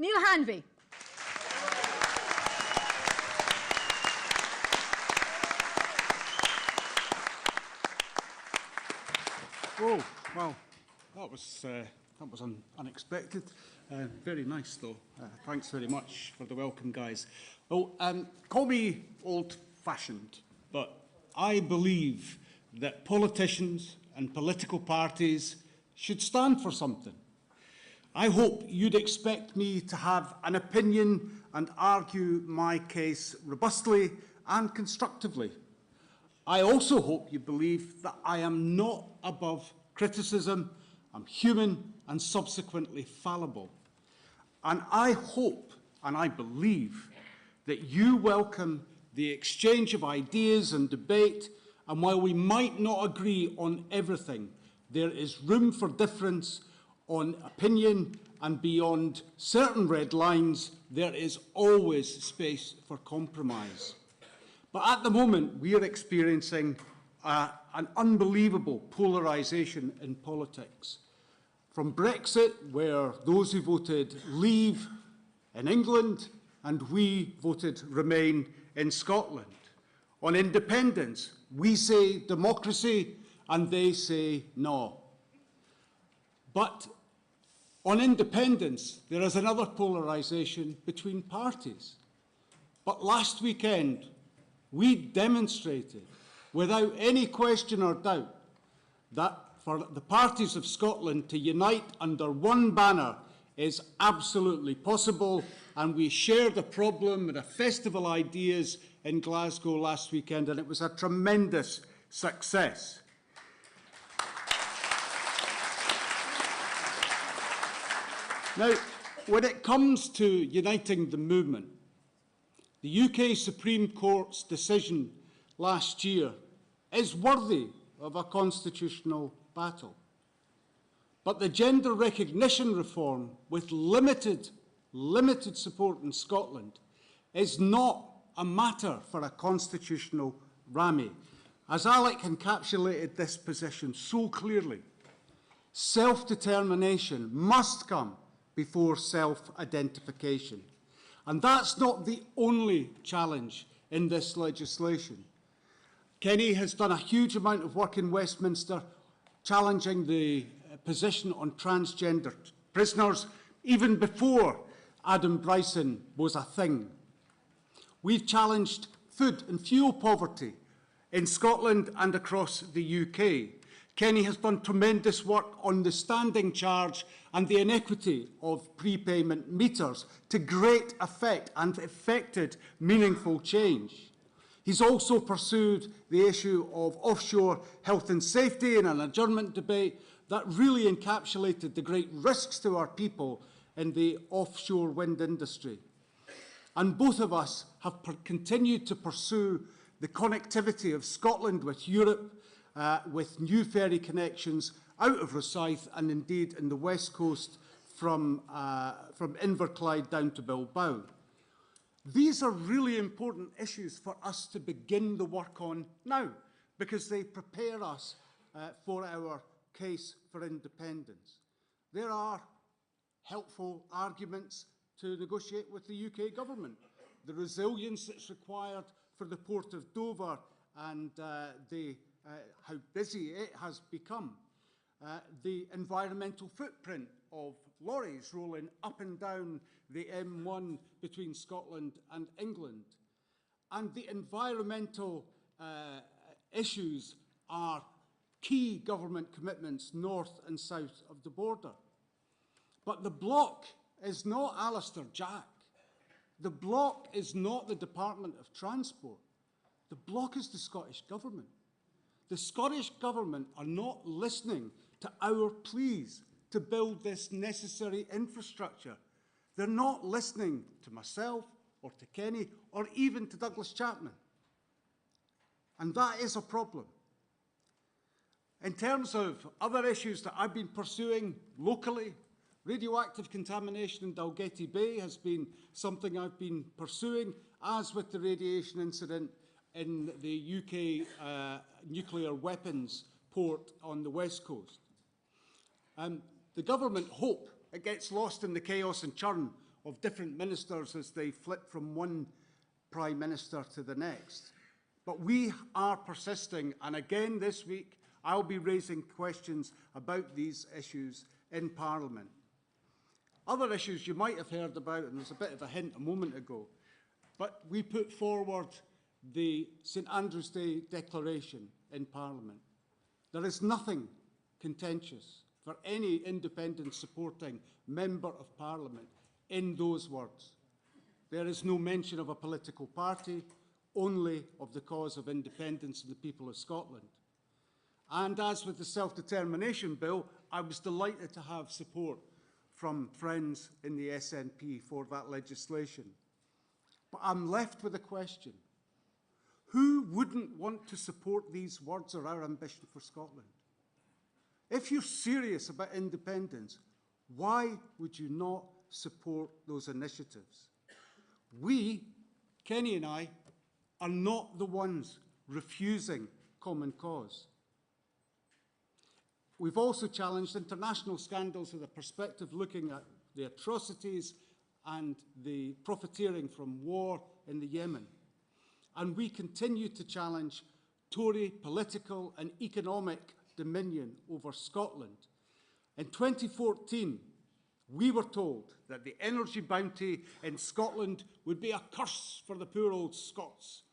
Neale Hanvey. Oh, well, that was unexpected. Very nice, though. Thanks very much for the welcome, guys. Well, call me old-fashioned, but I believe that politicians and political parties should stand for something. I hope you'd expect me to have an opinion and argue my case robustly and constructively. I also hope you believe that I am not above criticism, I'm human and subsequently fallible. And I hope and I believe that you welcome the exchange of ideas and debate, and while we might not agree on everything, there is room for difference on opinion, and beyond certain red lines, there is always space for compromise. But at the moment, we are experiencing an unbelievable polarisation in politics. From Brexit, where those who voted leave in England and we voted remain in Scotland. On independence, we say democracy and they say no. But on independence, there is another polarisation between parties. But last weekend, we demonstrated, without any question or doubt, that for the parties of Scotland to unite under one banner is absolutely possible, and we shared a problem at a festival ideas in Glasgow last weekend, and it was a tremendous success. Now, when it comes to uniting the movement, the UK Supreme Court's decision last year is worthy of a constitutional battle. But the gender recognition reform, with limited support in Scotland, is not a matter for a constitutional rammy. As Alec encapsulated this position so clearly, self-determination must come before self-identification. And that's not the only challenge in this legislation. Kenny has done a huge amount of work in Westminster challenging the position on transgender prisoners, even before Adam Bryson was a thing. We've challenged food and fuel poverty in Scotland and across the UK. Kenny has done tremendous work on the standing charge and the inequity of prepayment meters to great effect and effected meaningful change. He's also pursued the issue of offshore health and safety in an adjournment debate that really encapsulated the great risks to our people in the offshore wind industry. And both of us have continued to pursue the connectivity of Scotland with Europe, with new ferry connections out of Rosyth and indeed in the west coast from Inverclyde down to Bilbao. These are really important issues for us to begin the work on now, because they prepare us for our case for independence. There are helpful arguments to negotiate with the UK government. The resilience that's required for the port of Dover and how busy it has become. The environmental footprint of lorries rolling up and down the M1 between Scotland and England. And the environmental issues are key government commitments north and south of the border. But the bloc is not Alistair Jack. The bloc is not the Department of Transport. The bloc is the Scottish Government. The Scottish Government are not listening to our pleas to build this necessary infrastructure. They're not listening to myself or to Kenny or even to Douglas Chapman. And that is a problem. In terms of other issues that I've been pursuing locally, radioactive contamination in Dalgety Bay has been something I've been pursuing, as with the radiation incident in the UK nuclear weapons port on the west coast. The government hope it gets lost in the chaos and churn of different ministers as they flip from one Prime Minister to the next. But we are persisting, and again this week I'll be raising questions about these issues in Parliament. Other issues you might have heard about, and there's a bit of a hint a moment ago, but we put forward the St Andrew's Day Declaration in Parliament. There is nothing contentious for any independent supporting Member of Parliament in those words. There is no mention of a political party, only of the cause of independence of the people of Scotland. And as with the Self-Determination Bill, I was delighted to have support from friends in the SNP for that legislation. But I'm left with a question. Who wouldn't want to support these words or our ambition for Scotland? If you're serious about independence, why would you not support those initiatives? We, Kenny and I, are not the ones refusing common cause. We've also challenged international scandals with a perspective looking at the atrocities and the profiteering from war in the Yemen. And we continue to challenge Tory political and economic dominion over Scotland. In 2014, we were told that the energy bounty in Scotland would be a curse for the poor old Scots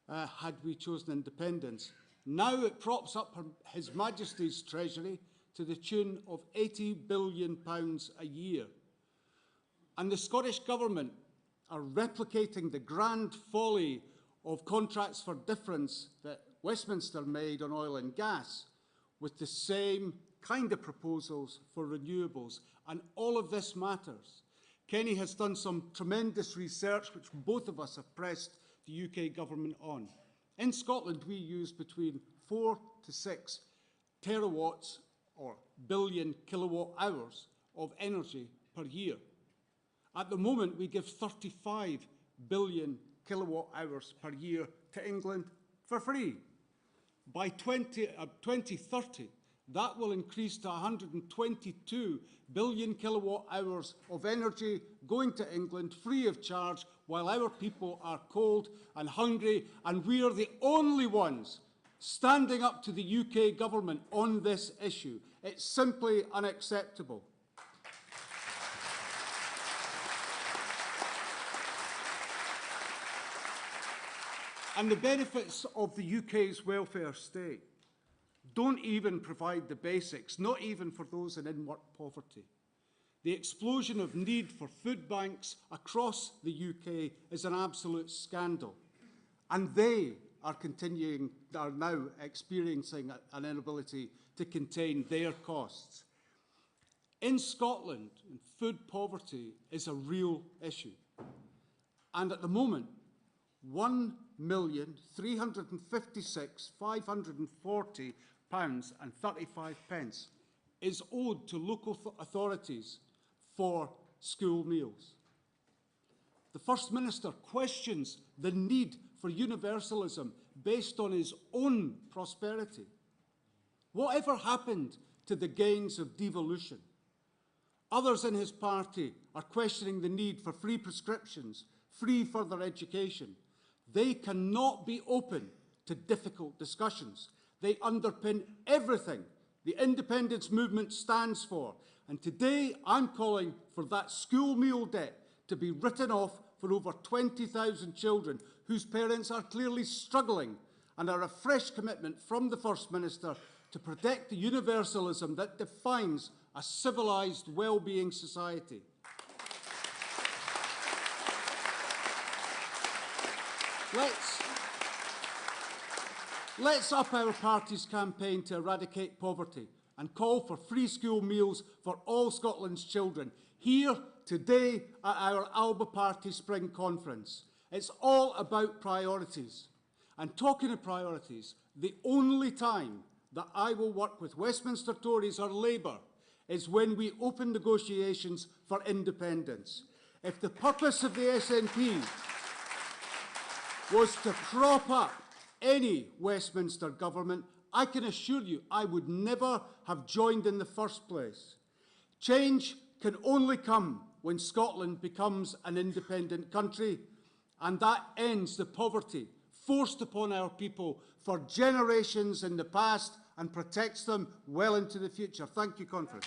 had we chosen independence. Now it props up His Majesty's Treasury to the tune of £80 billion a year. And the Scottish Government are replicating the grand folly of contracts for difference that Westminster made on oil and gas with the same kind of proposals for renewables. And all of this matters. Kenny has done some tremendous research, which both of us have pressed the UK government on. In Scotland, we use between 4 to 6 terawatts or billion kilowatt hours of energy per year. At the moment, we give 35 billion kilowatt hours per year to England for free. By 2030, that will increase to 122 billion kilowatt hours of energy going to England free of charge while our people are cold and hungry, and we are the only ones standing up to the UK government on this issue. It's simply unacceptable. And the benefits of the UK's welfare state don't even provide the basics, not even for those in in-work poverty. The explosion of need for food banks across the UK is an absolute scandal. And they are now experiencing an inability to contain their costs. In Scotland, food poverty is a real issue. And at the moment, £1,356,540.35 is owed to local authorities for school meals. The First Minister questions the need for universalism based on his own prosperity. Whatever happened to the gains of devolution? Others in his party are questioning the need for free prescriptions, free further education. They cannot be open to difficult discussions. They underpin everything the independence movement stands for. And today I'm calling for that school meal debt to be written off for over 20,000 children whose parents are clearly struggling, and a fresh commitment from the First Minister to protect the universalism that defines a civilised, well-being society. Let's up our party's campaign to eradicate poverty and call for free school meals for all Scotland's children here today at our Alba Party Spring Conference. It's all about priorities. And talking of priorities, the only time that I will work with Westminster Tories or Labour is when we open negotiations for independence. If the purpose of the SNP was to prop up any Westminster government, I can assure you I would never have joined in the first place. Change can only come when Scotland becomes an independent country, and that ends the poverty forced upon our people for generations in the past and protects them well into the future. Thank you, Conference.